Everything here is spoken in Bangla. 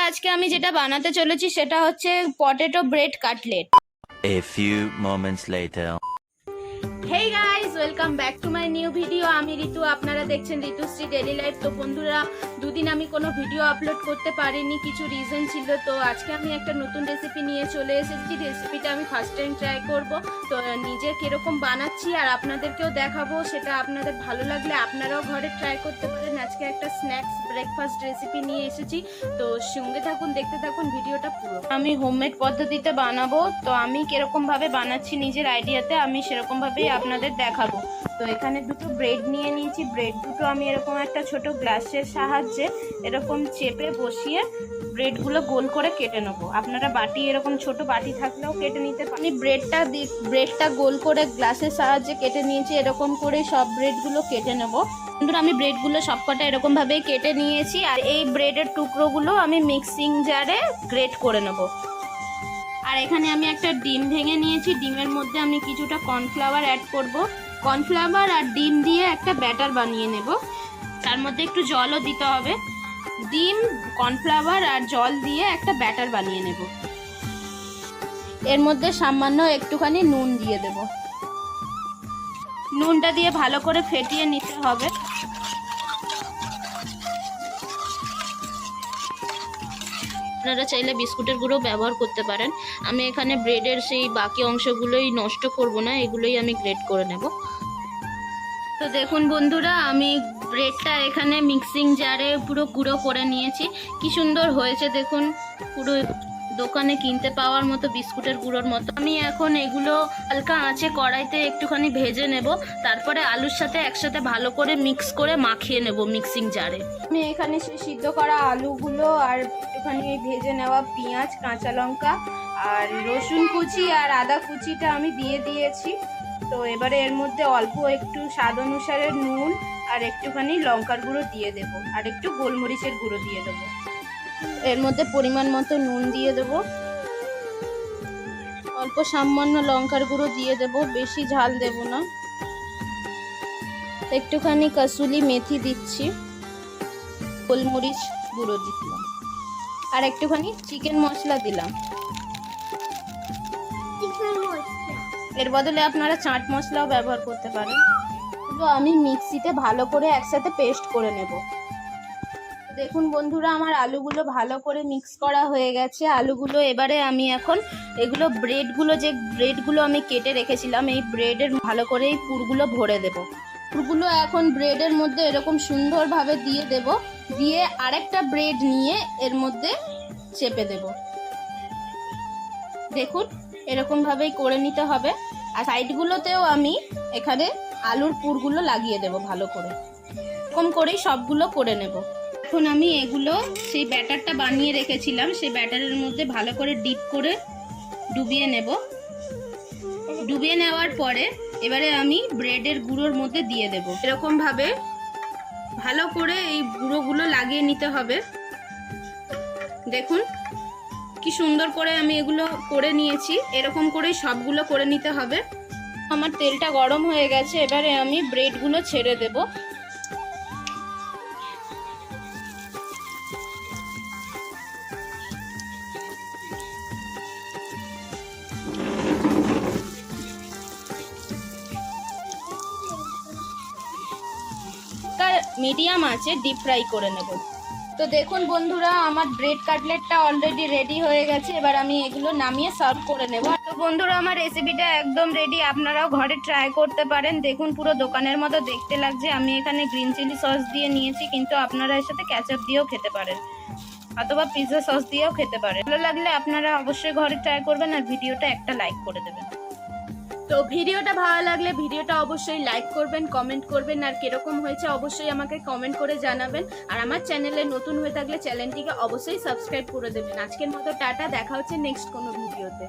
আজকে আমি যেটা বানাতে চলেছি সেটা হচ্ছে potato bread cutlet. A few moments later. Hey guys, welcome back to my new video. আমি ঋতু, আপনারা দেখছেন ঋতুশ্রী ডেইলি লাইফ। তো বন্ধুরা, দুদিন আমি কোনো ভিডিও আপলোড করতে পারিনি, কিছু রিজন ছিল। তো আজকে আমি একটা নতুন রেসিপি নিয়ে চলে এসেছি। রেসিপিটা আমি ফার্স্ট টাইম ট্রাই করব। তো নিজে কিরকম বানাচ্ছি আর আপনাদেরকেও দেখাবো। সেটা আপনাদের ভালো লাগলে আপনারাও ঘরে ট্রাই করতে পারেন। আজকে একটা স্ন্যাক্স ব্রেকফাস্ট রেসিপি নিয়ে এসেছি। তো সঙ্গে থাকুন, দেখতে থাকুন ভিডিওটা পুরো। আমি হোমমেড পদ্ধতিতে বানাবো। তো আমি কিরকম ভাবে বানাচ্ছি নিজের আইডিয়াতে, আমি সেরকম ভাবেই আপনাদের দেখাবো। তো এখানে দুটো ব্রেড নিয়ে নিয়েছি। ব্রেড দুটো আমি এরকম একটা ছোট গ্লাসের সাহায্যে এরকম চেপে বসিয়ে ব্রেডগুলো গোল করে কেটে নেবো। আপনারা বাটি, এরকম ছোট বাটি থাকলেও কেটে নিতে পারেন। আমি ব্রেডটা গোল করে গ্লাসের সাহায্যে কেটে নিয়েছি। এরকম করে সব ব্রেডগুলো কেটে নেবো। বন্ধুরা, আমি ব্রেডগুলো সবকটা এরকম ভাবে কেটে নিয়েছি। আর এই ব্রেডের টুকরোগুলো আমি মিক্সিং জারে গ্রেট করে নেবো। আর এখানে আমি একটা ডিম ভেঙে নিয়েছি। ডিমের মধ্যে আমি কিছুটা কর্নফ্লাওয়ার অ্যাড করব। কর্নফ্লাওয়ার আর ডিম দিয়ে একটা ব্যাটার বানিয়ে নেব। তার মধ্যে একটু জলও দিতে হবে। ডিম, কর্নফ্লাওয়ার আর জল দিয়ে একটা ব্যাটার বানিয়ে নেব। এর মধ্যে সামান্য একটুখানি নুন দিয়ে দেব। নুনটা দিয়ে ভালো করে ফেটিয়ে নিতে হবে। আপনারা চাইলে বিস্কুটের গুঁড়ো ব্যবহার করতে পারেন। আমি এখানে ব্রেডের সেই বাকি অংশগুলোই নষ্ট করব না, এগুলোই আমি গ্রেট করে নেব। তো দেখুন বন্ধুরা, আমি ব্রেডটা এখানে মিক্সিং জারে পুরো গুঁড়ো করে নিয়েছি। কি সুন্দর হয়েছে দেখুন, পুরো দোকানে কিনতে পাওয়ার মতো বিস্কুটের গুঁড়োর মতো। আমি এখন এগুলো হালকা আঁচে কড়াইতে একটুখানি ভেজে নেব। তারপরে আলুর সাথে একসাথে ভালো করে মিক্স করে মাখিয়ে নেব মিক্সিং জারে। আমি এখানে সিদ্ধ করা আলুগুলো আর একটুখানি ভেজে নেওয়া পেঁয়াজ, কাঁচা লঙ্কা আর রসুন কুচি আর আদা কুচিটা আমি দিয়ে দিয়েছি। তো এবারে এর মধ্যে অল্প একটু স্বাদ অনুসারে নুন আর একটুখানি লঙ্কার গুঁড়ো দিয়ে দেব, আর একটু গোলমরিচের গুঁড়ো দিয়ে দেবো। এর মধ্যে পরিমাণ মতো নুন দিয়ে দেব, অল্প সামান্য লঙ্কার গুঁড়ো দিয়ে দেব, বেশি ঝাল দেব না। একটুখানি কাসুলি মেথি দিচ্ছি, গোলমরিচ গুঁড়ো দিলাম, আর একটুখানি চিকেন মশলা দিলাম। এর বদলে আপনারা চাট মশলাও ব্যবহার করতে পারেন। তো আমি মিক্সিতে ভালো করে একসাথে পেস্ট করে নেব। দেখুন বন্ধুরা, আমার আলুগুলো ভালো করে মিক্স করা হয়ে গেছে। আলুগুলো এবারে আমি এখন এগুলো ব্রেডগুলো আমি কেটে রেখেছিলাম, এই ব্রেডের ভালো করে এই পুরগুলো ভরে দেব। পুরগুলো এখন ব্রেডের মধ্যে এরকম সুন্দরভাবে দিয়ে দেব। দিয়ে আরেকটা ব্রেড নিয়ে এর মধ্যে চেপে দেব। দেখুন, এরকম ভাবেই করে নিতে হবে। আর সাইডগুলোতেও আমি এখানে আলুর পুরগুলো লাগিয়ে দেব ভালো করে। এরকম করেই সবগুলো করে নেব। এখন আমি এগুলো সেই ব্যাটারটা বানিয়ে রেখেছিলাম, সেই ব্যাটারের মধ্যে ভালো করে ডিপ করে ডুবিয়ে নেব। ডুবিয়ে নেওয়ার পরে এবারে আমি ব্রেডের গুঁড়োর মধ্যে দিয়ে দেব। এরকম ভাবে ভালো করে এই গুঁড়োগুলো লাগিয়ে নিতে হবে। দেখুন কি সুন্দর করে আমি এগুলো করে নিয়েছি। এরকম করেই সবগুলো করে নিতে হবে। আমার তেলটা গরম হয়ে গেছে, এবারে আমি ব্রেডগুলো ছেড়ে দেব। মিডিয়াম আছে ডিপ ফ্রাই করে নেব। তো দেখুন বন্ধুরা, আমার ব্রেড কাটলেটটা অলরেডি রেডি হয়ে গেছে। এবার আমি এগুলো নামিয়ে সার্ভ করে নেব। তো বন্ধুরা, আমার রেসিপিটা একদম রেডি, আপনারাও ঘরে ট্রাই করতে পারেন। দেখুন পুরো দোকানের মতো দেখতে লাগছে। আমি এখানে গ্রিন চিলি সস দিয়ে নিয়েছি, কিন্তু আপনারা এর সাথে ক্যাচআপ দিয়েও খেতে পারেন, অথবা পিৎজা সস দিয়েও খেতে পারেন। ভালো লাগলে আপনারা অবশ্যই ঘরে ট্রাই করবেন আর ভিডিওটা একটা লাইক করে দেবেন। তো ভিডিওটা ভালো লাগলে ভিডিওটা অবশ্যই লাইক করবেন, কমেন্ট করবেন, আর কিরকম হয়েছে অবশ্যই আমাকে কমেন্ট করে জানাবেন। আর আমার চ্যানেলে নতুন হয়ে থাকলে চ্যানেলটিকে অবশ্যই সাবস্ক্রাইব করে দেবেন। আজকের মতো টাটা, দেখা হচ্ছে নেক্সট কোনো ভিডিওতে।